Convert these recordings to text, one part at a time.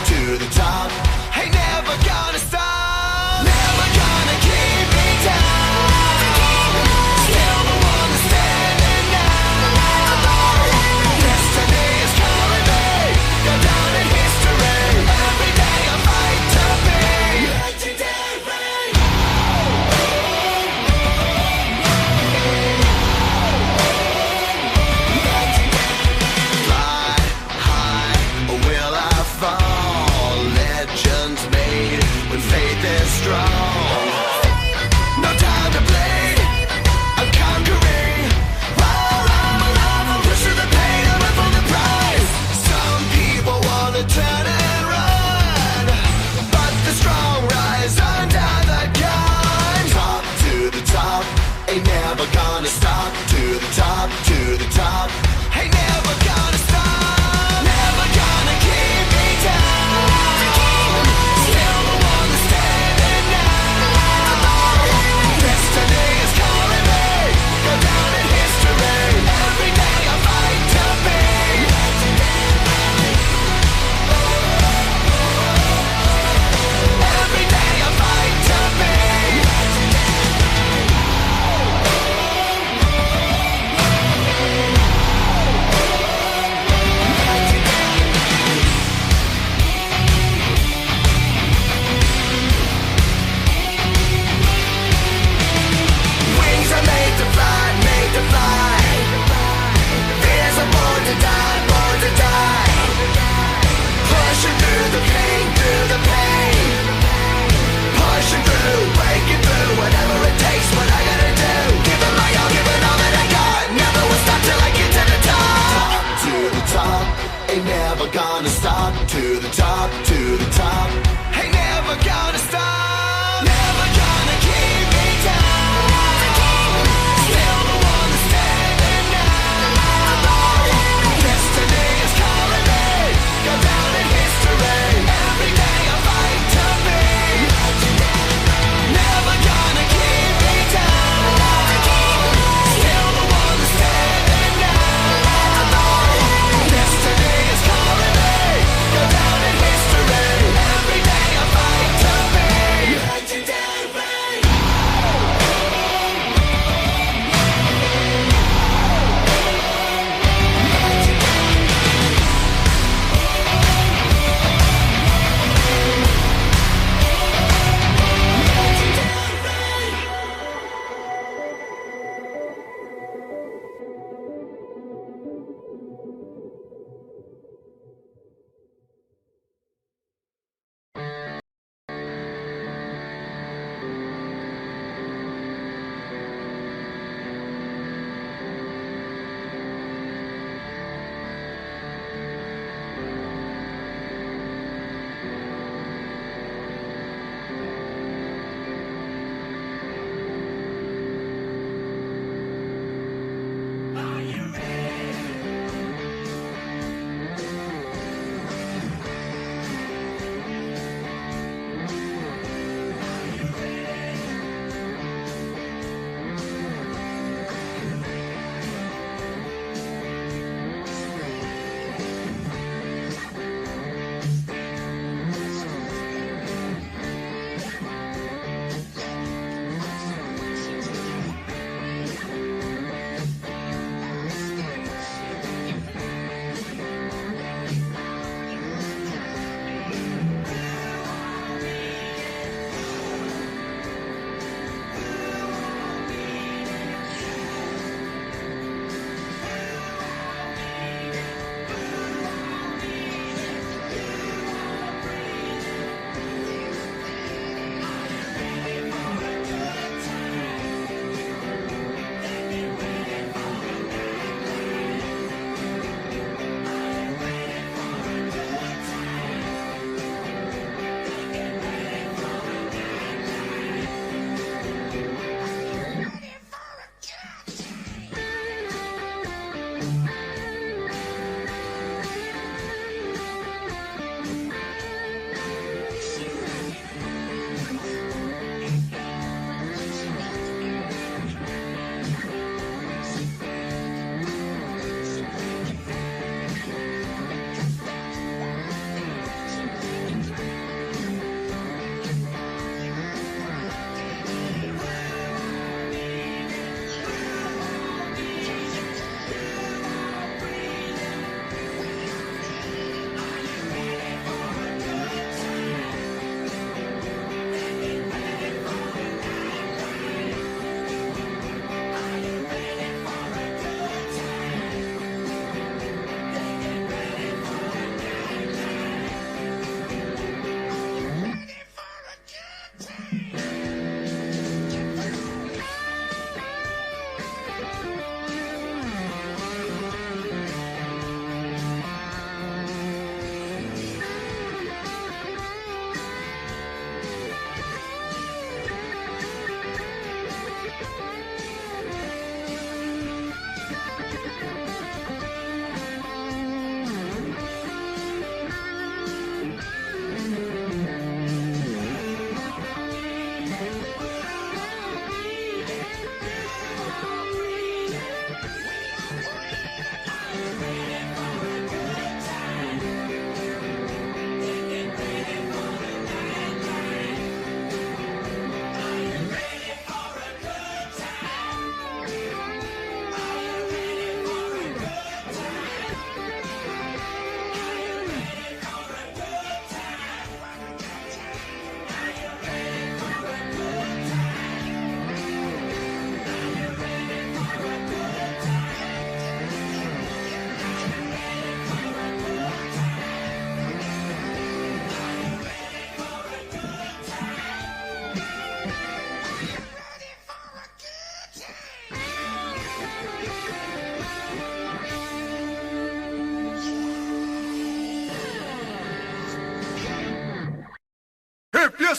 to the top. Ain't never gonna stop, never gonna keep me down. Still the one that's standing now. Destiny is calling me, go down in history. Every day I fight to be legendary. Fly high, or will I fall? Legend.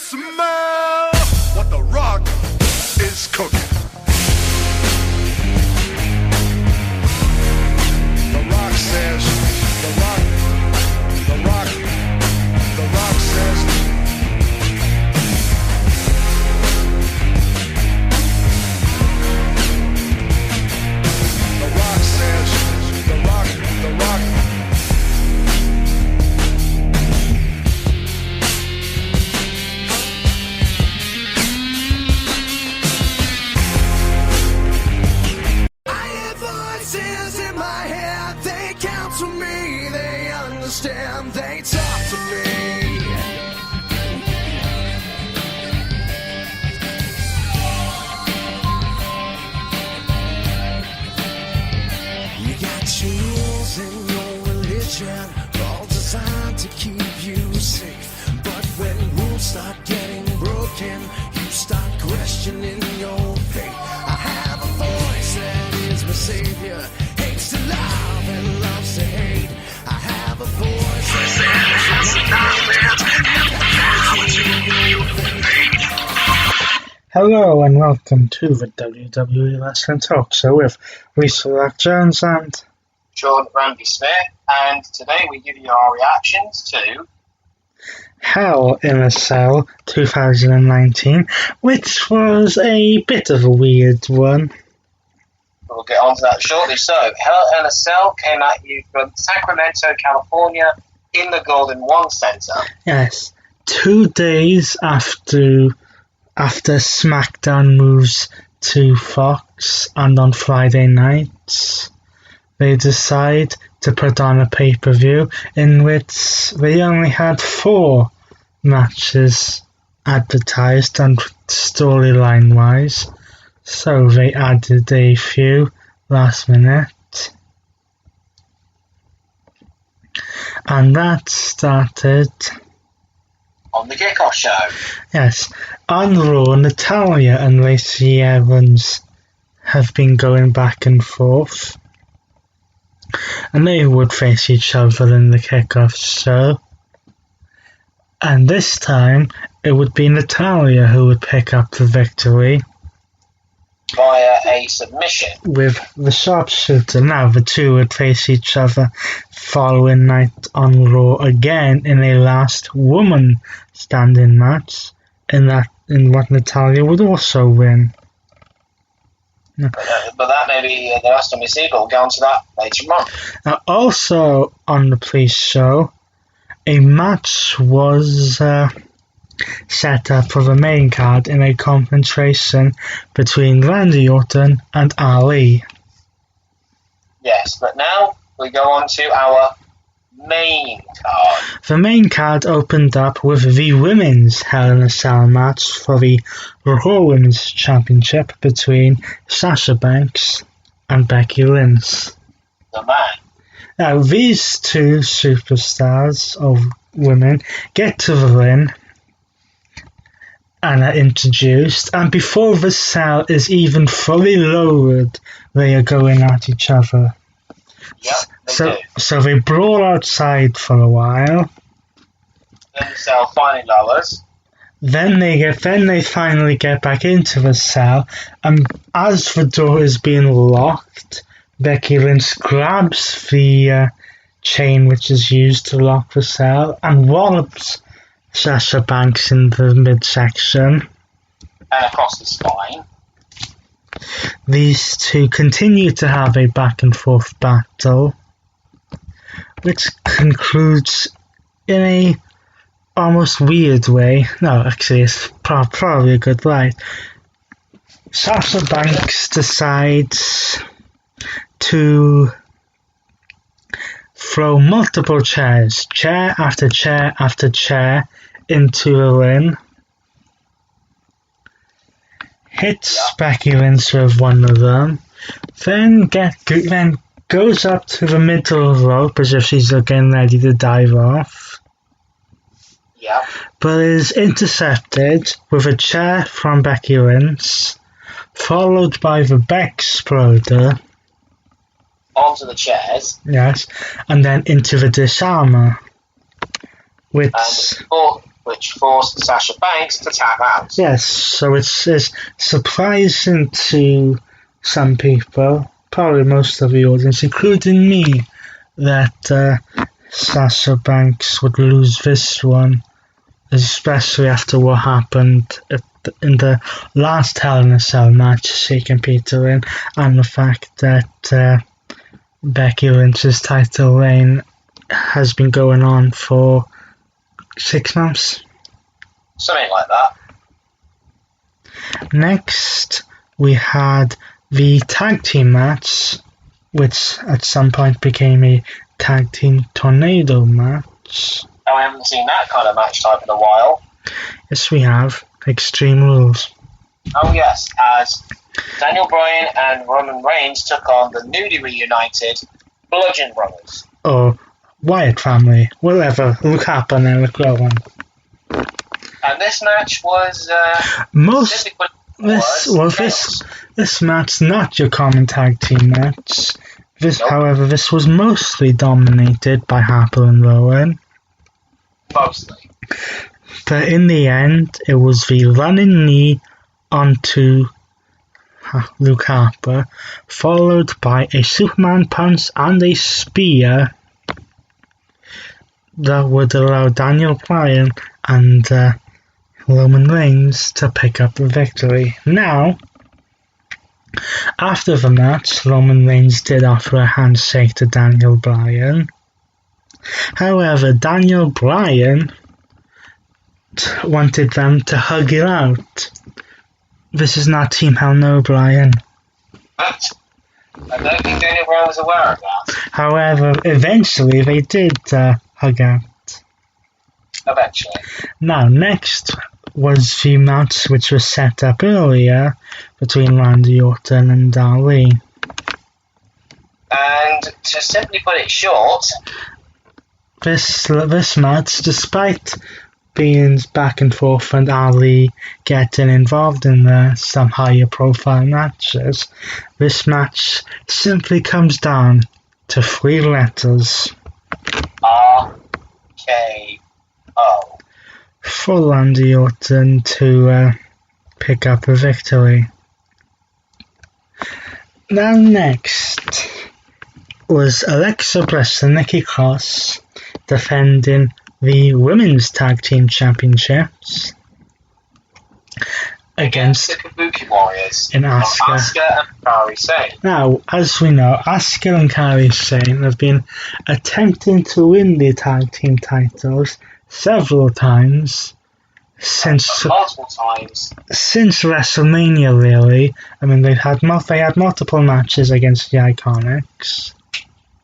smell what The Rock is cooking. The Rock says, The Rock says, The Rock says, The Rock. I hear voices in my head, they counsel me, they understand, they talk to me. You got your rules in your religion, all designed to keep you safe. But when rules start getting broken, you start questioning your faith. I have a voice that is my savior, hates to love and loves to hate. I have a voice Hello and welcome to the WWE Wrestling Talk Show with Lisa Rock Jones and Sean Randy Smith, and today we give you our reactions to Hell in a Cell 2019, which was a bit of a weird one. We'll get on to that shortly. So, Hell in a Cell came at you from Sacramento, California, in the Golden One Center. Yes, 2 days after SmackDown moves to Fox, and on Friday nights they decide to put on a pay-per-view in which they only had 4 matches advertised and storyline wise, so they added a few last minute, and that started On the kickoff show. Yes, on Raw, Natalya and Lacey Evans have been going back and forth, and they would face each other in the kickoff show. And this time, it would be Natalya who would pick up the victory Via a submission. with the sharpshooter. Now the two would face each other following night on Raw again in a last woman standing match, in what Natalya would also win. But that may be the last time we see, but we'll get on to that later on. Now, also on the pre-show, a match was set up for the main card in a confrontation between Randy Orton and Ali. Yes, but now we go on to our main card. The main card opened up with the Women's Hell in a Cell match for the Raw Women's Championship between Sasha Banks and Becky Lynch. The man. Now, these two superstars of women get to the ring and are introduced, and before the cell is even fully lowered, they are going at each other. Yep, they do. So they brawl outside for a while. Then the cell finally lowers. Then they finally get back into the cell, and as the door is being locked, Becky Lynch grabs the chain which is used to lock the cell and wallops Sasha Banks in the midsection. And across the spine. These two continue to have a back and forth battle, which concludes in a almost weird way. No, actually, it's probably a good way. Sasha Banks decides to throw multiple chairs, chair after chair after chair, into the ring. Hits Becky Lynch with one of them, then goes up to the middle of the rope as if she's getting ready to dive off, Yep. but is intercepted with a chair from Becky Lynch, followed by the Bexploder, Onto the chairs. yes, and then into the Disarmer, which And which forced Sasha Banks to tap out. Yes, so it's surprising to some people, probably most of the audience, including me, that Sasha Banks would lose this one, especially after what happened in the last Hell in a Cell match she competed in, and the fact that Becky Lynch's title reign has been going on for 6 months. Something like that. Next, we had the tag team match, which at some point became a tag team tornado match. And we haven't seen that kind of match type in a while. Yes, we have. Extreme Rules. Oh yes, as Daniel Bryan and Roman Reigns took on the newly reunited Bludgeon Brothers. Or Wyatt family. Whatever. Luke Harper and Eric Rowan. And this match was... This match not your common tag team match. Nope. However, this was mostly dominated by Harper and Rowan. Mostly. But in the end, it was the running knee onto Luke Harper, followed by a Superman punch and a spear that would allow Daniel Bryan and Roman Reigns to pick up the victory. Now, after the match, Roman Reigns did offer a handshake to Daniel Bryan. However, Daniel Bryan wanted them to hug it out. This is not Team Hell No, Bryan. But I don't think Daniel Bryan was aware of that. However, eventually they did hug out. Eventually. Now, next was the match which was set up earlier between Randy Orton and Ali. And to simply put it short, This match, despite being back and forth and Ali getting involved in some higher profile matches, this match simply comes down to 3 letters. RKO. For Randy Orton to pick up a victory. Now next was Alexa Bliss and Nikki Cross defending the Women's Tag Team Championships against the Kabuki Warriors in of Asuka. Asuka and Kairi Sane. Now, as we know, Asuka and Kairi Sane have been attempting to win the tag team titles several times since Multiple times. WrestleMania, really. I mean, they had multiple matches against the Iconics.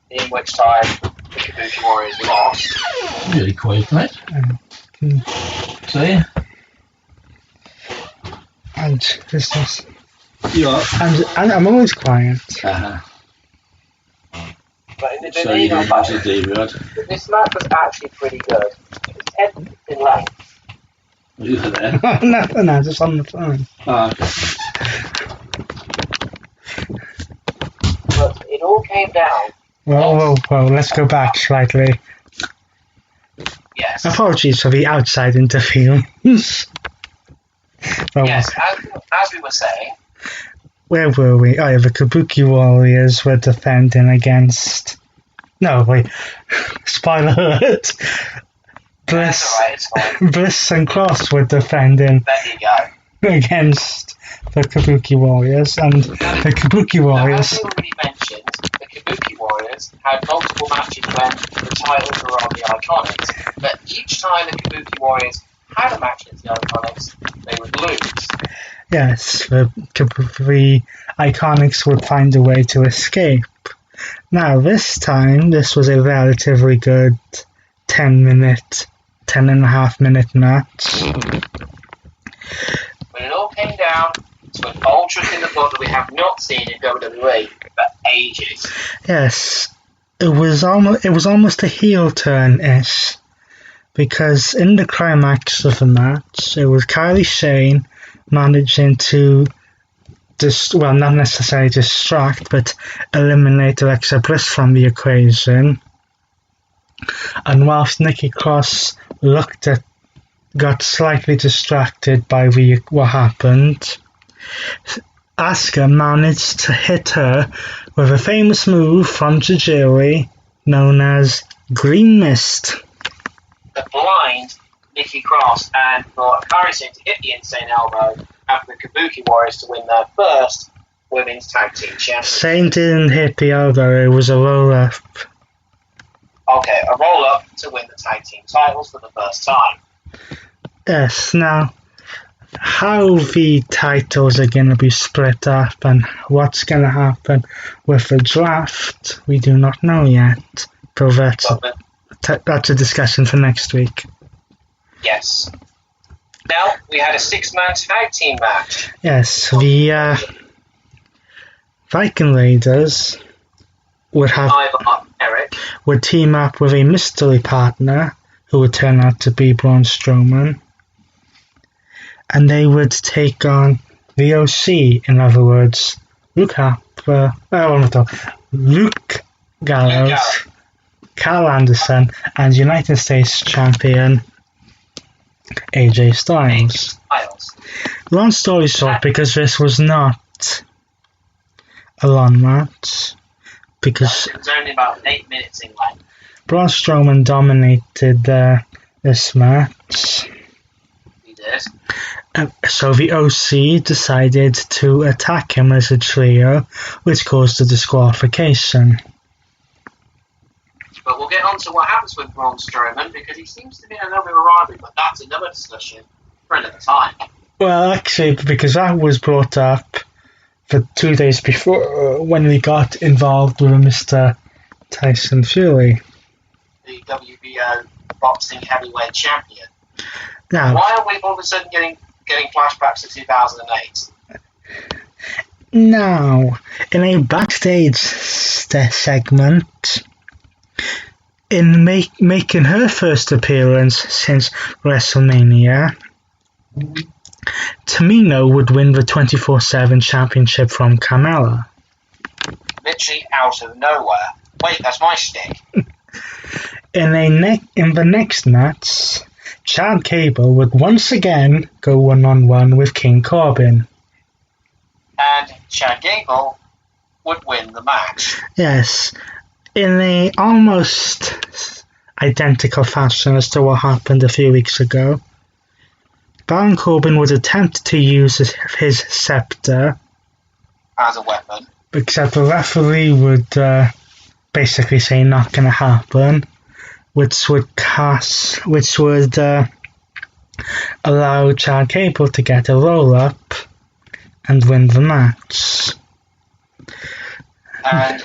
In which time the Kabuki Warriors lost. Really quiet, mate. See? And this is, You are. I'm always quiet. Uh-huh. But in the So you didn't watch the D-Rod. this match was actually pretty good. It was 10 in length. You were there. no, just on the phone. Oh, okay. But it all came down. Whoa, let's go back slightly. Yes. Apologies for the outside interference. Well, Yes, as we were saying, where were we? Oh, yeah, the Kabuki Warriors were defending against... No, wait. Spoiler alert. that's alright, it's fine. Bliss and Cross were defending There you go. against the Kabuki Warriors, and the Kabuki Now, Warriors... as we already mentioned, the Kabuki Warriors had multiple matches when the titles were on the Iconics, but each time the Kabuki Warriors had a match against the Iconics, they would lose. Yes, the Iconics would find a way to escape. Now, this time, this was a relatively good 10.5 minute match. When it all came down to an old trick in the book that we have not seen in WWE for ages. Yes, it was almost a heel turn-ish, because in the climax of the match, it was Kairi Sane managing to not necessarily distract, but eliminate Alexa Bliss from the equation. And whilst Nikki Cross looked at got slightly distracted by what happened, Asuka managed to hit her with a famous move from Tajiri known as Green Mist. The blind Nikki Cross and for Kairi Singh to hit the Insane Elbow and for the Kabuki Warriors to win their first Women's Tag Team Championship. Sane didn't hit the elbow, it was a roll-up. Okay, a roll-up to win the Tag Team titles for the first time. Yes, now, how the titles are going to be split up and what's going to happen with the draft, we do not know yet. But that's a discussion for next week. Yes. Now, we had a 6-man tag team match. Yes, the Viking Raiders would team up with a mystery partner who would turn out to be Braun Strowman, and they would take on the OC, in other words, Luke Gallows, Carl Anderson, and United States champion AJ Styles. Long story short, because this was not a long match, because it was only about 8 minutes in length. Braun Strowman dominated this match. He did. So the OC decided to attack him as a trio, which caused a disqualification. But we'll get on to what happens with Braun Strowman, because he seems to be in a little bit of a rivalry, but that's another discussion for another time. Well, actually, because that was brought up for 2 days before, when we got involved with Mr. Tyson Fury. The WBO boxing heavyweight champion. Now, why are we all of a sudden getting flashbacks to 2008? Now, in a backstage segment, in making her first appearance since WrestleMania, Tamina would win the 24/7 championship from Carmella. Literally out of nowhere. Wait, that's my shtick. In the next match, Chad Gable would once again go one-on-one with King Corbin. And Chad Gable would win the match. Yes, in a almost identical fashion as to what happened a few weeks ago. Baron Corbin would attempt to use his scepter as a weapon, except the referee would basically say not going to happen, which would allow Chad Gable to get a roll-up and win the match. And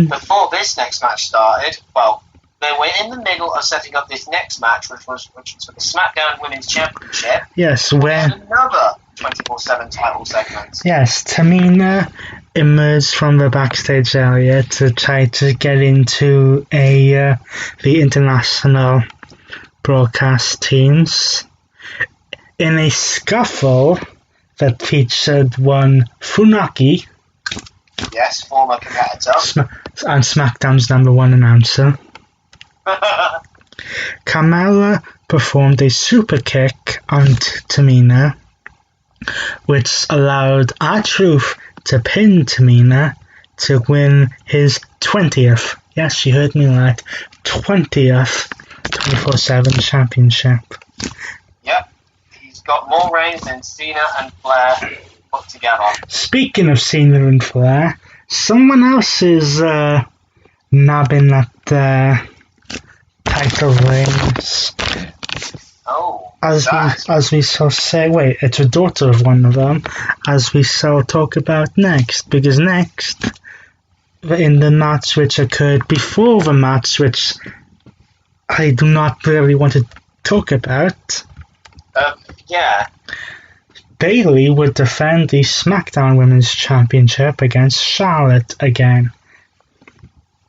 before this next match started, well, they were in the middle of setting up this next match, which was for the SmackDown Women's Championship. Yes, where another 24/7 title segment. Yes, Tamina emerged from the backstage area to try to get into the international broadcast teams. In a scuffle that featured one Funaki, yes, former competitor, and SmackDown's #1 announcer, Carmella performed a super kick on Tamina, which allowed R-Truth to pin Tamina to win his 20th, yes, you heard me right, 20th 24/7 championship. Yep, he's got more reigns than Cena and Flair put together. Speaking of Cena and Flair, someone else is nabbing that title reigns. Oh, as we shall say, wait, it's a daughter of one of them, as we shall talk about next, because next, in the match which occurred before the match which I do not really want to talk about, yeah, Bayley would defend the SmackDown Women's Championship against Charlotte again.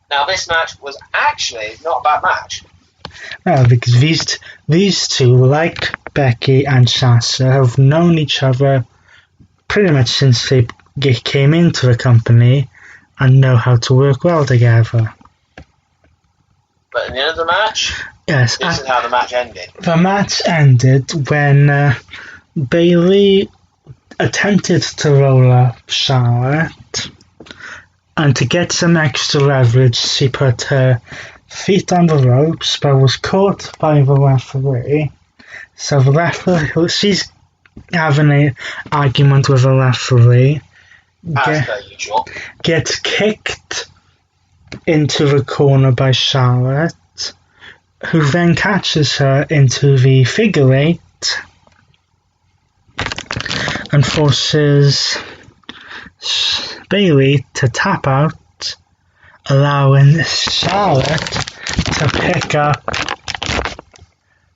Now this match was actually not a bad match. No, because these two, like Becky and Sasha, have known each other pretty much since they came into the company and know how to work well together. But in the end of the match, Yes, this is how the match ended. the match ended when Bailey attempted to roll up Charlotte, and to get some extra leverage, she put her feet on the ropes, but was caught by the referee. So the referee, she's having an argument with the referee, As per usual. gets kicked into the corner by Charlotte, who then catches her into the figure eight and forces Bailey to tap out, allowing Charlotte to pick up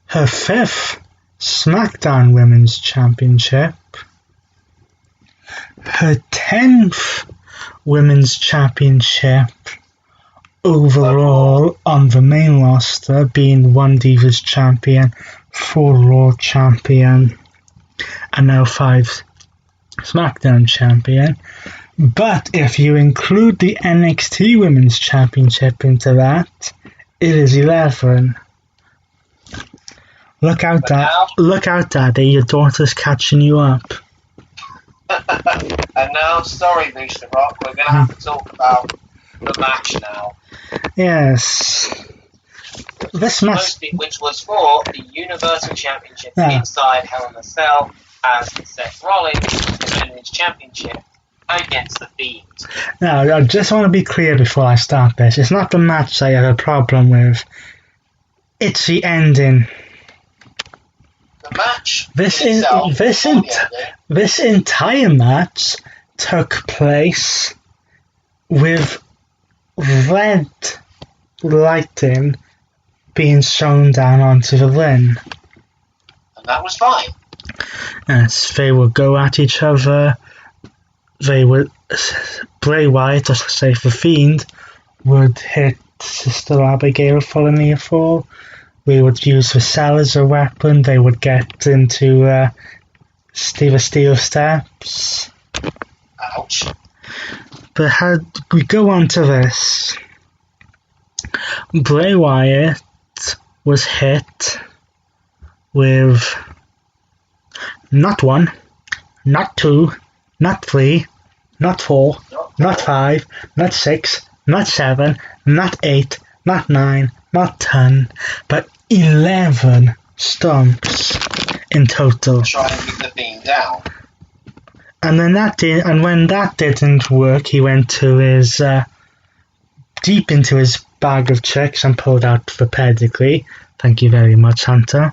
her 5th SmackDown Women's Championship, her 10th Women's Championship overall on the main roster, being 1 Divas Champion, 4 Raw Champion, and now 5 SmackDown Champion. But if you include the NXT Women's Championship into that, it is 11. Look out, Daddy, your daughter's catching you up. And now, sorry, Booster Rock, we're going to have to talk about the match now. Yes. This match, Which was for the Universal Championship Yeah. inside Hell in a Cell, as Seth Rollins defended his championship against The Fiend. now, I just want to be clear before I start this. It's not the match I have a problem with. It's the ending. The match This in is itself, this before in, the ending, this entire match took place with red lighting being shown down onto the ring. and that was fine. Yes, they would go at each other. They would Bray Wyatt, or say the Fiend, would hit Sister Abigail for a near fall. We would use the cell as a weapon. They would get into Steel steps. Ouch. But how we go on to this? Bray Wyatt was hit with not 1, not 2, not 3, not 4, not 5, not 6, not 7, not 8, not 9, not 10, but 11 stomps in total. Try and keep The Fiend down. And then when that didn't work, he went to his deep into his bag of tricks and pulled out the pedigree. Thank you very much, Hunter.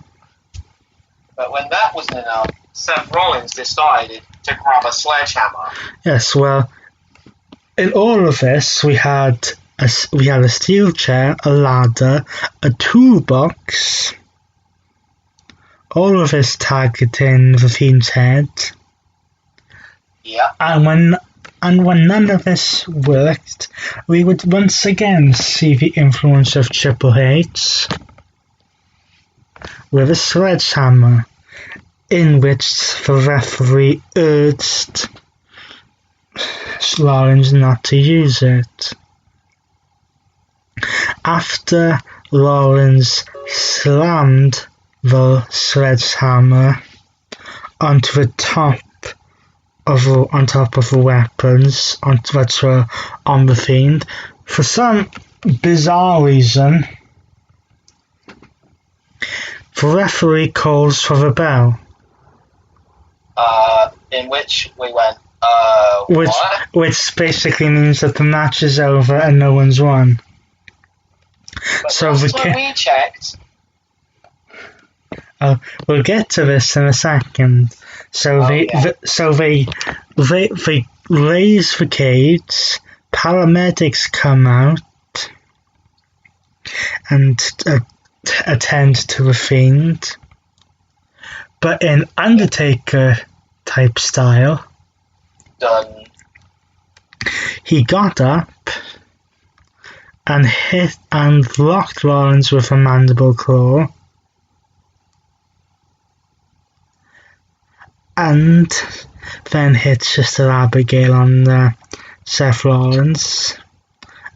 But when that wasn't enough, Seth Rollins decided to grab a sledgehammer. Yes, well, in all of this, we had a steel chair, a ladder, a toolbox. All of this targeting the Fiend's head. Yeah. And when none of this worked, we would once again see the influence of Triple H with a sledgehammer, in which the referee urged Rollins not to use it. After Rollins slammed the sledgehammer onto the top of the weapons that were on the Fiend, for some bizarre reason, the referee calls for the bell, In which we went, which what? which basically means that the match is over and no one's won. But So last the time we checked, We'll get to this in a second. So they raise the cage. Paramedics come out and attend to the Fiend, but in Undertaker type style, done. he got up and hit and blocked Rollins with a mandible claw. And then hit Sister Abigail on Seth Rollins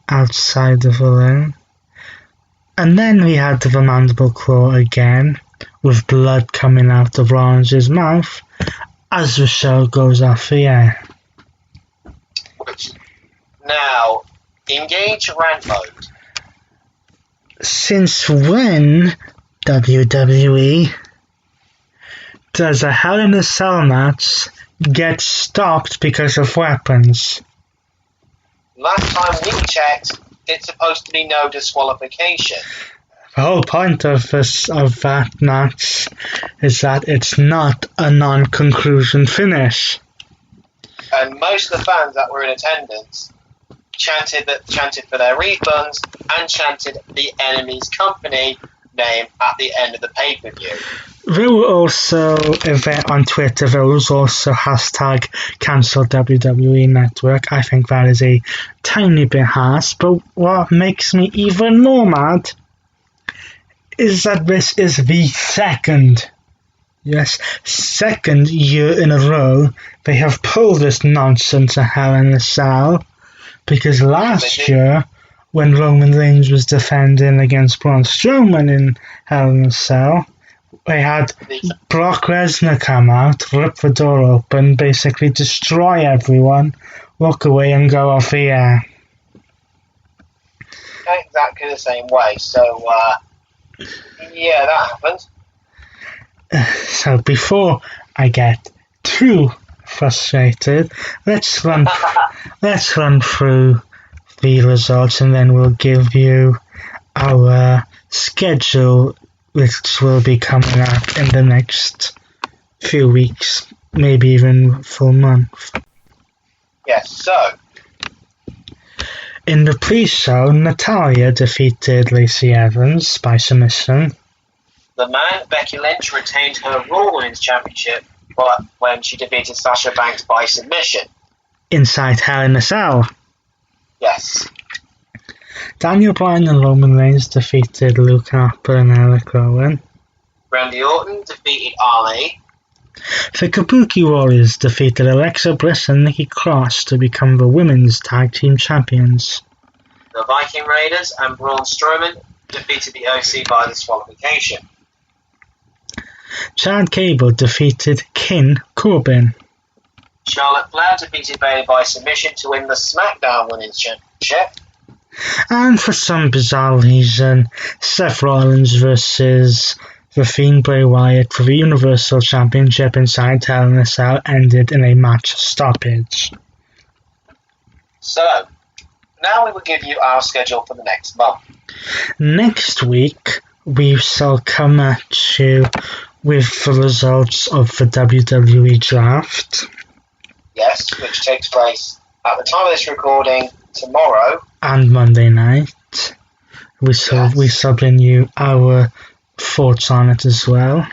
outside of the ring. And then we had the Mandible Claw again, with blood coming out of Rollins' mouth as the show goes off the air. Which now engage rant mode. Since when WWE does a Hell in a Cell match get stopped because of weapons? Last time we checked, it's supposed to be no disqualification. The whole point of that match is that it's not a non-conclusion finish. And most of the fans that were in attendance chanted for their refunds and chanted the enemy's company name at the end of the pay-per-view. There were also on Twitter. There was also hashtag cancel WWE Network. I think that is a tiny bit harsh, but what makes me even more mad is that this is the second year in a row they have pulled this nonsense of Hell in a Cell. Because last year, when Roman Reigns was defending against Braun Strowman in Hell in a Cell, they had Brock Lesnar come out, rip the door open, basically destroy everyone, walk away and go off the air. Exactly the same way. So, yeah, that happened. So before I get too frustrated, let's run through the results and then we'll give you our schedule, which will be coming up in the next few weeks, maybe even full month. Yes, so in the pre-show, Natalya defeated Lacey Evans by submission. the man Becky Lynch retained her Raw Women's Championship when she defeated Sasha Banks by submission. Inside Hell in a Cell, Yes. Daniel Bryan and Roman Reigns defeated Luke Harper and Eric Rowan. Randy Orton defeated Ali. The Kabuki Warriors defeated Alexa Bliss and Nikki Cross to become the Women's Tag Team Champions. The Viking Raiders and Braun Strowman defeated the OC by disqualification. Chad Gable defeated King Corbin. Charlotte Flair defeated Bayley by submission to win the SmackDown Women's Championship. And for some bizarre reason, Seth Rollins versus The Fiend Bray Wyatt for the Universal Championship inside Hell in a Cell ended in a match stoppage. So, now we will give you our schedule for the next month. Next week, we shall come at you with the results of the WWE Draft. Yes, which takes place at the time of this recording tomorrow. And Monday night. We shall bring you our thoughts on it as well.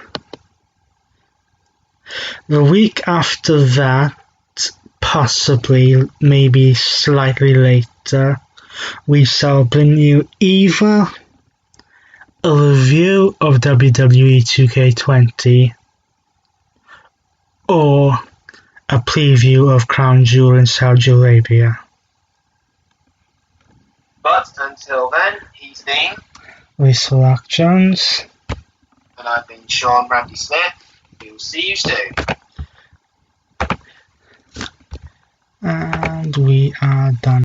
The week after that, possibly, maybe slightly later, we shall bring you either a review of WWE 2K20 or a preview of Crown Jewel in Saudi Arabia. But until then, he's been, Lisa Rock Jones, and I've been Sean Randy Smith. We'll see you soon. and we are done.